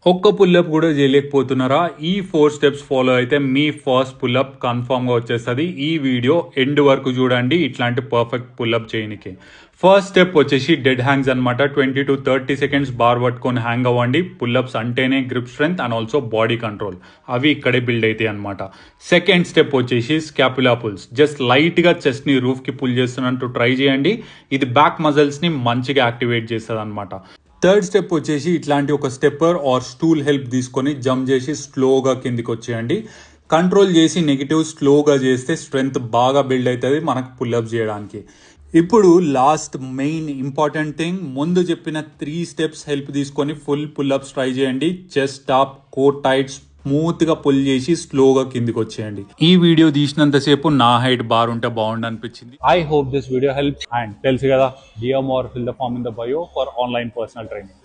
ఒక్క పుల్అప్ కూడా చేయలేకపోతున్నారా? ఈ 4 స్టెప్స్ ఫాలో అయితే మీ ఫస్ట్ పుల్అప్ కన్ఫామ్గా వచ్చేస్తుంది. ఈ వీడియో ఎండ్ వరకు చూడండి ఇట్లాంటి పర్ఫెక్ట్ పుల్అప్ చేయనికి. ఫస్ట్ స్టెప్ వచ్చేసి డెడ్ హ్యాంగ్స్ అనమాట. 20 to 30 సెకండ్స్ బార్ పట్టుకొని హ్యాంగ్ అవ్వండి. పుల్అప్స్ అంటేనే grip strength and also body control, అవి ఇక్కడే బిల్డ్ అవుతాయి అనమాట. సెకండ్ స్టెప్ వచ్చేసి స్కాపులా పుల్స్. జస్ట్ లైట్గా చెస్ట్ని రూఫ్కి పుల్ చేస్తున్నట్టు ట్రై చేయండి. ఇది బ్యాక్ మజిల్స్ని మంచిగా యాక్టివేట్ చేస్తుంది అనమాట. థర్డ్ స్టెప్ వచ్చేసి ఇట్లాంటి ఒక స్టెప్పర్ ఆర్ స్టూల్ హెల్ప్ తీసుకొని జంప్ చేసి స్లోగా కిందికి వచ్చేయండి. కంట్రోల్ చేసి నెగిటివ్ స్లోగా చేస్తే స్ట్రెంగ్త్ బాగా బిల్డ్ అవుతుంది మనకు పుల్అప్ చేయడానికి. ఇప్పుడు లాస్ట్ మెయిన్ ఇంపార్టెంట్ థింగ్, ముందు చెప్పిన 3 స్టెప్స్ హెల్ప్ తీసుకొని ఫుల్ పుల్అప్స్ ట్రై చేయండి. Chest top core tight smooth గా పుల్ చేసి స్లోగా కిందికి వచ్చేయండి. ఈ వీడియో తీసినంతసేపు నా హైట్ బార్ ఉంటే బాగుండు అనిపించింది. I hope this video helps. And తెలుసు కదా, DM or fill the form in the bio for online personal training.